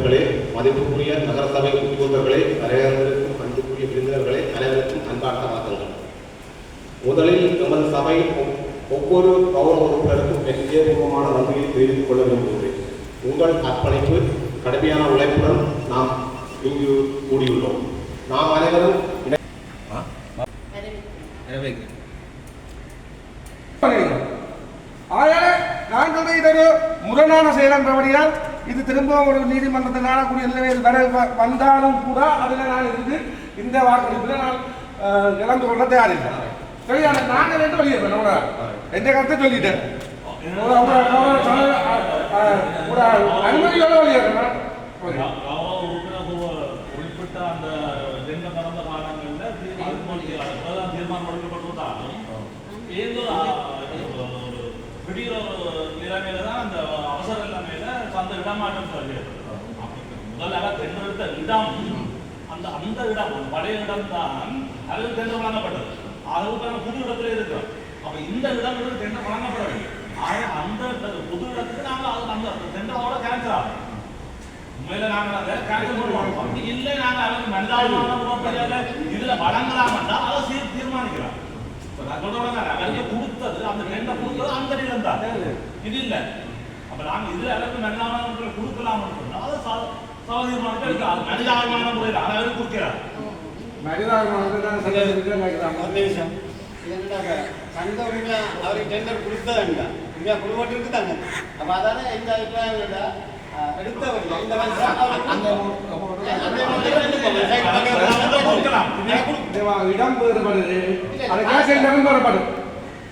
உறுப்பினர்களே, மதிப்புக்குரிய நகரசபை உத்தியோகர்களே, தலைவர்களுக்கும் அன்புக்குரிய விருந்தினர்களே, அனைவருக்கும் அன்பார்ந்த வணக்கங்கள். முதலில் எமது சபை ஒவ்வொரு கௌரவ உறுப்பினருக்கும் இதயபூர்வமான நன்றியை தெரிவித்துக் கொள்ள விரும்புகிறேன். உங்கள் அர்ப்பணிப்பு, கடுமையான உழைப்புடன் நாம் இங்கு கூடியுள்ளோம். நாம் அனைவரும் நாங்கள் இதொரு முரணான செயல் என்றபடியால் இது திரும்பவும் ஒரு நீதிமன்றத்தில் நாடக்கூடிய நிலையில் வந்தாலும் கூட அதில் நான் இருந்து இந்த வாக்களிப்பில் நான் இழந்து கொள்ள தயாரில்லை. சரியான நாங்கள் என்று வெளியேறேன். எந்த கருத்தை சொல்லிட்டேன். அனுமதியோட வெளியேறேன். குறிப்பிட்ட அந்த கடந்த காலங்களில் தீர்மானம் எடுக்கப்பட்டிருந்தாலும் ஏதோ திடீர் நிலைமையில தான் அந்த அவசர நிலைமையில அந்த இடமாற்றம் சொல்லியது. முதல்ல தேர்ந்தெடுத்த இடம் அந்த இடம் பழைய இடம் தான் அது தேர்ந்து வழங்கப்பட்டது. அதுக்கான புது இடத்துல இருக்கிறோம். அப்ப இந்த இடம் தேர்ந்து வழங்கப்படவில்லை. அந்த புது இடத்துக்கு நாங்கள் அந்த டெண்டரோட கேன்சல் ஆகும். உண்மையில நாங்கள் அதை கேன்சல் பண்ணுவோம். அப்படி இல்லை, நாங்கள் அவருக்கு மனிதாபிமான இதுல வழங்கலாம்டா அதை தீர்மானிக்கிறோம். அவருக்கு கொடுத்தது அந்த டெண்டர் கொடுத்தது அந்த இடம் தான், இது இல்லை. அப்ப நாங்க இதுல அவருக்கு மனிதாபிமான கொடுக்கலாம்னு சொன்னா அதை தீர்மானிக்க மனிதாபிமான முறையில் அவருக்கு கொடுக்கிறார். அவருக்கு டெண்டர் கொடுத்ததுண்டா இங்க குடும்பத்திற்கு தாங்க. அப்ப அதான இந்த அபிப்பிராயம் எடுத்தவர் இந்த இடம் வேறுபடுது,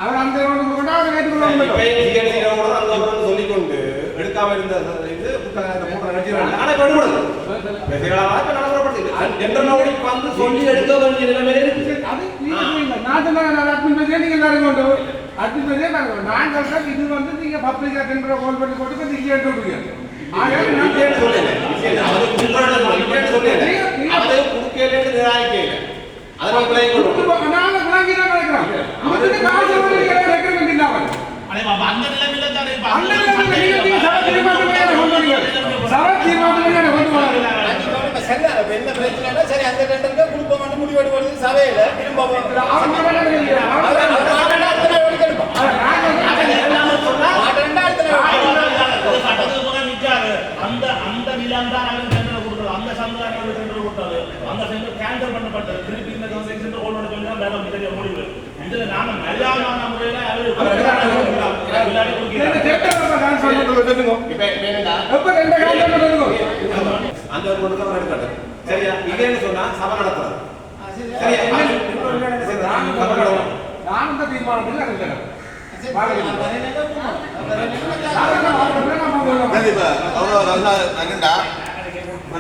அவர் அந்த சொல்லிக்கொண்டு எடுக்காம இருந்த சொல்லி எடுக்க வேண்டிய நிலைமையில இருக்கு. இது வந்து நீங்க பப்ளிக் டெண்டர் கால் பண்ணி போட்டு நீங்க எடுத்துருக்கீங்க. என்ன பிரச்சனை சரி அந்த டெண்டருக்கு கொடுப்போம் முடிவெடுப்பது சபையில அந்த நிலம் தான் அவருக்கு டெண்டர் கொடுத்தது. அந்த சமுதாயம் டெண்டர் கொடுத்தது. அந்த டெண்டர் கேன்சல் பண்ணப்பட்டது. திருப்பி இந்த கன்ஸ்ட்ரக்ஷன் ஓனோட சொல்லி தான் வேற தெரிய முடிவு. இதுல நாம மரியாதையான முறையில அந்த ஒரு ஒடுக்கம் எடுக்கட்டு. சரியா? இல்லைன்னு சொன்னா சபை நடத்துறது. சரியா? நான் இந்த தீர்மானத்தில்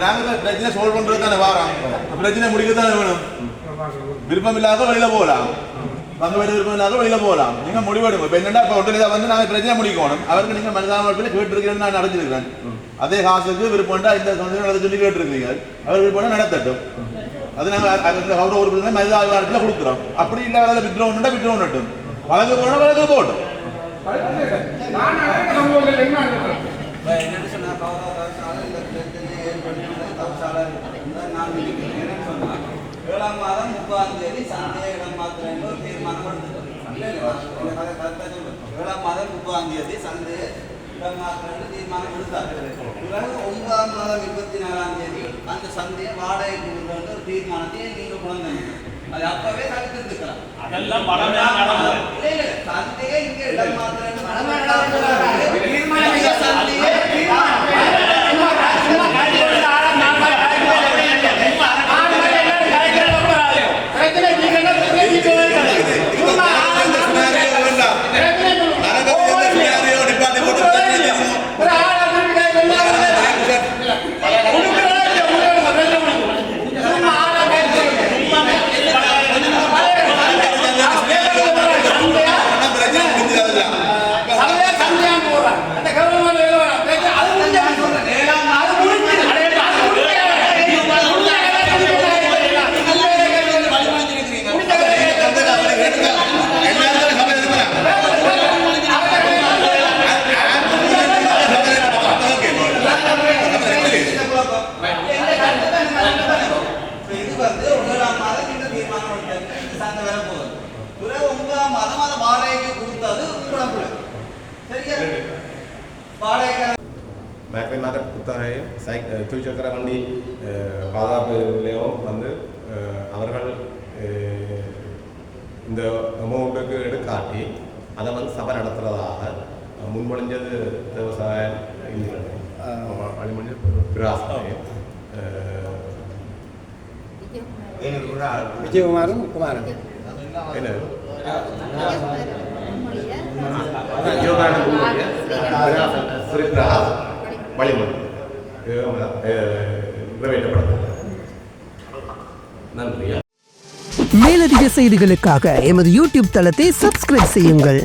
அறிஞர் பிரச்சனை சால்வ் பண்றது தானே வாரம், பிரச்சனை முடிக்கத்தானே வேணும். விருப்பம் இல்லாத வெளியில போகலாம், பங்கு பெற்ற விருப்பம் இல்லாத வெளியில போகலாம். நீங்க முடிவெடுங்க. இப்ப என்னடா இப்ப ஒன்றில் வந்து நாங்கள் பிரச்சனை முடிக்கணும். அவருக்கு நீங்க மனிதாபிமான கேட்டிருக்கிறேன்னு நான் நடத்திருக்கிறேன். அதே காசுக்கு விருப்பம்டா இந்த நடத்த சொல்லி கேட்டிருக்கீங்க. அவர் விருப்பம் நடத்தட்டும். அது நாங்கள் கௌரவ உறுப்பினர் மனிதாபிமானத்தில் கொடுக்குறோம். அப்படி இல்லாத விட்ரோன்னுட்டா விட்ரோன்னுட்டும், வழக்கு போனா வழக்கு போட்டும். ஏழாம் மாதம் 30ஆம் தேதி சந்தைய இடம் மாத்திரம் ஒரு தீர்மானம் எடுத்துக்கணும். 7ஆம் மாதம் 30ஆம் தேதி சந்தைய இடம் மாத்திரம் தீர்மானம் எடுத்தார்கள். பிறகு 9ஆம் மாதம் 24ஆம் தேதி அந்த சந்தையை வாடகைக்கு ஒரு தீர்மானத்தை நீங்க கொண்டாங்க. அது அப்பவே தடுத்துக்கலாம். அதெல்லாம் படமே நடந்தது. இல்ல சந்தையை இங்க இடம் மாத்திரம் குத்தகையும் துவிச்சக்கர வண்டி பாதுகாப்புலையும் வந்து அவர்கள் இந்த அமௌண்ட்டுக்கு எடுக்காட்டி அதை வந்து சபை நடத்துகிறதாக முன்மொழிஞ்சது விவசாய வழிமொழி பிராசனையும் விஜயகுமாரும் குமாரன் என்ன வழிமொழி நிறைவேற்றப்பட்டது. நன்றியா. மேலதிக செய்திகளுக்காக எமது யூடியூப் தளத்தை சப்ஸ்கிரைப் செய்யுங்கள்.